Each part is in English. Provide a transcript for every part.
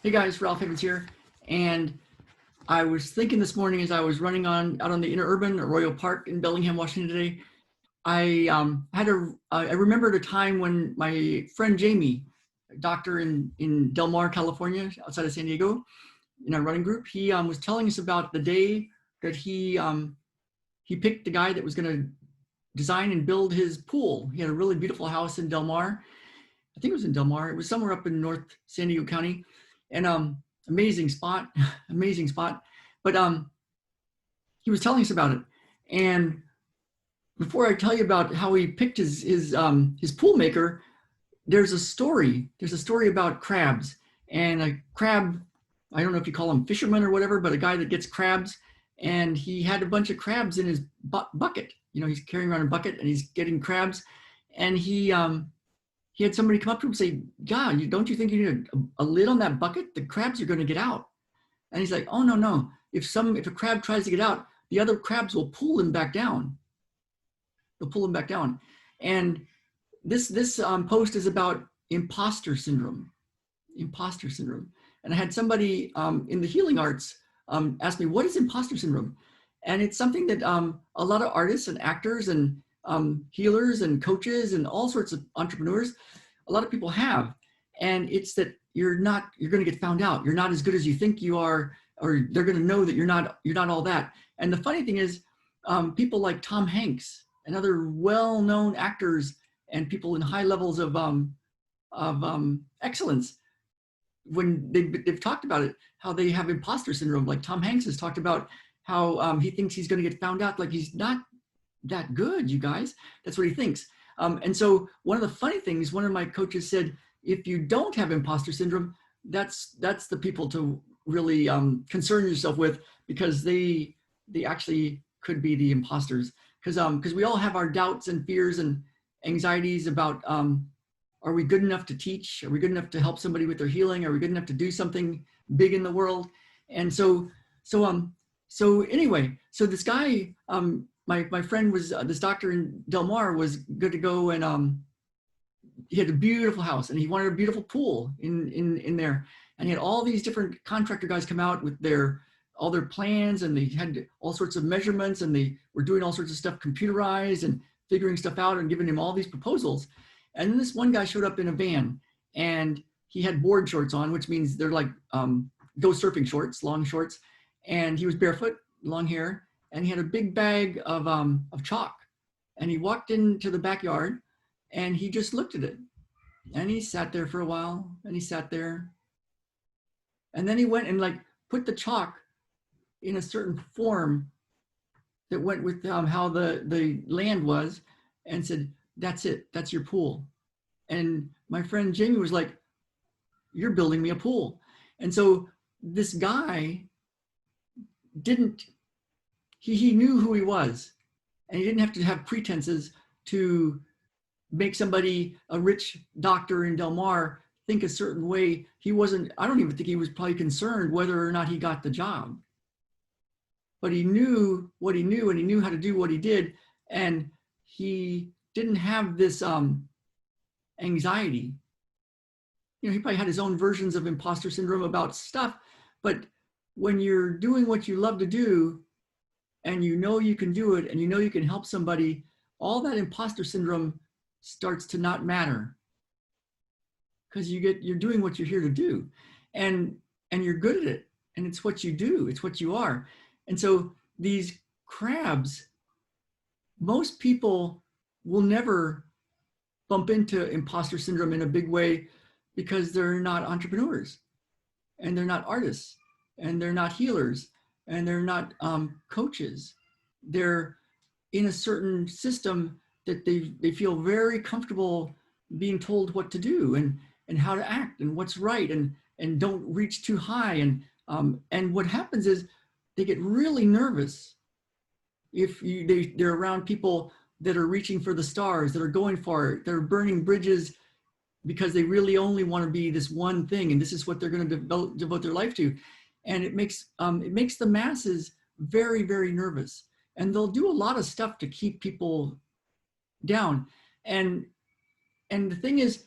Hey guys, Ralph Havens here. And I was thinking this morning as I was running out on the interurban Arroyo Park in Bellingham, Washington today, I remembered a time when my friend Jamie, a doctor in Del Mar, California, outside of San Diego, in our running group, he was telling us about the day that he picked the guy that was going to design and build his pool. He had a really beautiful house in Del Mar. I think it was in Del Mar. It was somewhere up in North San Diego County, and amazing spot, amazing spot. But he was telling us about it, and before I tell you about how he picked his pool maker, there's a story. There's a story about crabs, and a crab. I don't know if you call them fishermen or whatever, but a guy that gets crabs, and he had a bunch of crabs in his bucket. You know, he's carrying around a bucket and he's getting crabs, and he had somebody come up to him and say, "God, don't you think you need a lid on that bucket? The crabs are going to get out." And he's like, "Oh no, no. If a crab tries to get out, the other crabs will pull him back down. They'll pull him back down." And this post is about imposter syndrome. Imposter syndrome. And I had somebody in the healing arts ask me, "What is imposter syndrome?" And it's something that a lot of artists and actors and healers and coaches and all sorts of entrepreneurs, a lot of people have. And it's that you're going to get found out. You're not as good as you think you are, or they're going to know that you're not all that. And the funny thing is, people like Tom Hanks and other well-known actors and people in high levels of excellence, when they've talked about it, how they have imposter syndrome. Like Tom Hanks has talked about how he thinks he's going to get found out, like he's not that good, you guys. That's what he thinks. And so one of the funny things, one of my coaches said, if you don't have imposter syndrome, that's the people to really concern yourself with, because they actually could be the imposters. Because we all have our doubts and fears and anxieties about, are we good enough to teach? Are we good enough to help somebody with their healing? Are we good enough to do something big in the world? And so anyway, so this guy, my friend was, this doctor in Del Mar was good to go, and he had a beautiful house and he wanted a beautiful pool in there. And he had all these different contractor guys come out with all their plans, and they had all sorts of measurements, and they were doing all sorts of stuff computerized and figuring stuff out and giving him all these proposals. And then this one guy showed up in a van, and he had board shorts on, which means they're like go surfing shorts, long shorts. And he was barefoot, long hair, and he had a big bag of chalk. And he walked into the backyard and he just looked at it. And he sat there for a while, and he sat there. And then he went and like put the chalk in a certain form that went with how the land was, and said, "That's it, that's your pool." And my friend Jamie was like, "You're building me a pool." And so this guy he knew who he was, and he didn't have to have pretenses to make somebody, a rich doctor in Del Mar, think a certain way. I don't even think he was probably concerned whether or not he got the job. But he knew what he knew, and he knew how to do what he did. And he didn't have this anxiety. You know, he probably had his own versions of imposter syndrome about stuff, but when you're doing what you love to do, and you know you can do it, and you know you can help somebody, all that imposter syndrome starts to not matter, because you're doing what you're here to do, and you're good at it, and it's what you do, it's what you are. And so these crabs, most people will never bump into imposter syndrome in a big way, because they're not entrepreneurs, and they're not artists, and they're not healers, and they're not coaches. They're in a certain system that they feel very comfortable being told what to do, and how to act, and what's right, and don't reach too high. And what happens is they get really nervous if they're around people that are reaching for the stars, that are going for it, that are burning bridges because they really only want to be this one thing, and this is what they're going to devote their life to. And it makes the masses very, very nervous, and they'll do a lot of stuff to keep people down. And the thing is,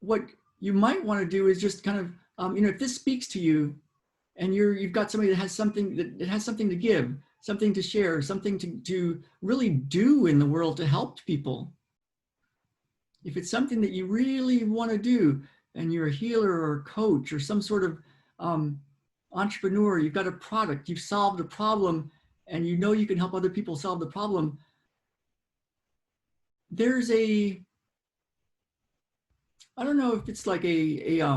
what you might want to do is just kind if this speaks to you, and you've got somebody that has something to give, something to share, something to really do in the world to help people. If it's something that you really want to do, and you're a healer or a coach or some sort of entrepreneur, you've got a product, you've solved a problem, and you know you can help other people solve the problem, there's I don't know if it's like I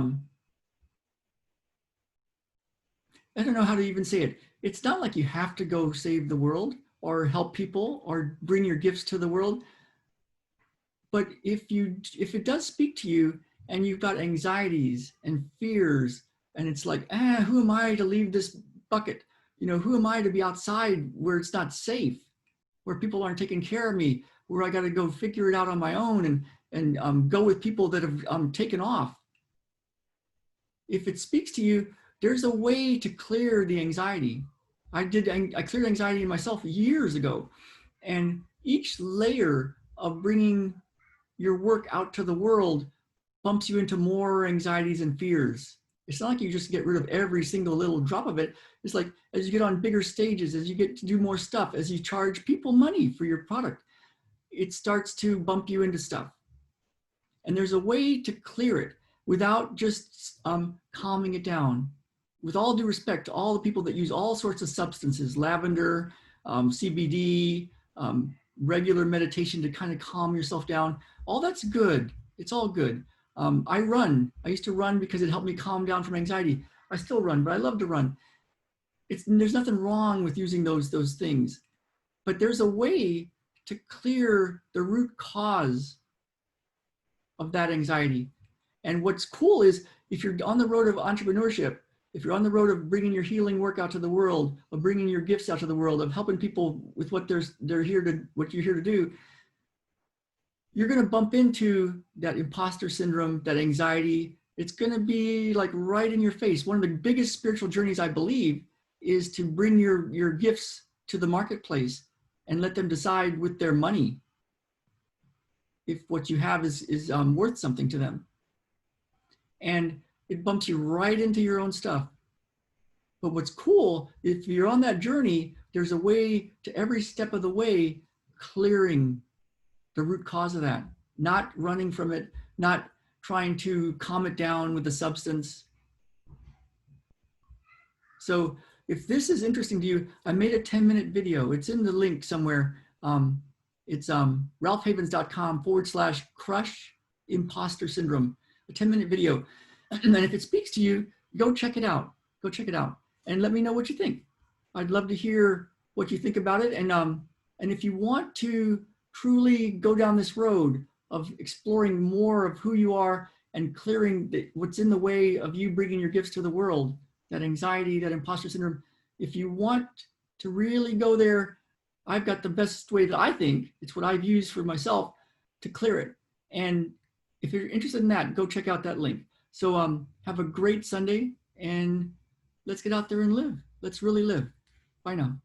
don't know how to even say it. It's not like you have to go save the world or help people or bring your gifts to the world. But if it does speak to you and you've got anxieties and fears, and it's like, who am I to leave this bucket? Who am I to be outside where it's not safe, where people aren't taking care of me, where I got to go figure it out on my own and go with people that have taken off. If it speaks to you, there's a way to clear the anxiety. I cleared anxiety in myself years ago. And each layer of bringing your work out to the world bumps you into more anxieties and fears. It's not like you just get rid of every single little drop of it. It's like as you get on bigger stages, as you get to do more stuff, as you charge people money for your product, it starts to bump you into stuff. And there's a way to clear it without just calming it down. With all due respect to all the people that use all sorts of substances, lavender, CBD, regular meditation to kind of calm yourself down, all that's good. It's all good. I run. I used to run because it helped me calm down from anxiety. I still run, but I love to run. There's nothing wrong with using those things, but there's a way to clear the root cause of that anxiety. And what's cool is if you're on the road of entrepreneurship, if you're on the road of bringing your healing work out to the world, of bringing your gifts out to the world, of helping people with what you're here to do, you're going to bump into that imposter syndrome, that anxiety. It's going to be like right in your face. One of the biggest spiritual journeys, I believe, is to bring your gifts to the marketplace and let them decide with their money if what you have is worth something to them. And it bumps you right into your own stuff. But what's cool, if you're on that journey, there's a way to every step of the way clearing the root cause of that, not running from it, not trying to calm it down with a substance. So if this is interesting to you, I made a 10-minute video. It's in the link somewhere. It's ralphhavens.com/crush imposter syndrome, a 10-minute video. And if it speaks to you, go check it out. Go check it out and let me know what you think. I'd love to hear what you think about it. And if you want to truly go down this road of exploring more of who you are and clearing what's in the way of you bringing your gifts to the world, that anxiety, that imposter syndrome, if you want to really go there, I've got the best way that I think, it's what I've used for myself to clear it. And if you're interested in that, go check out that link. So have a great Sunday and let's get out there and live. Let's really live. Bye now.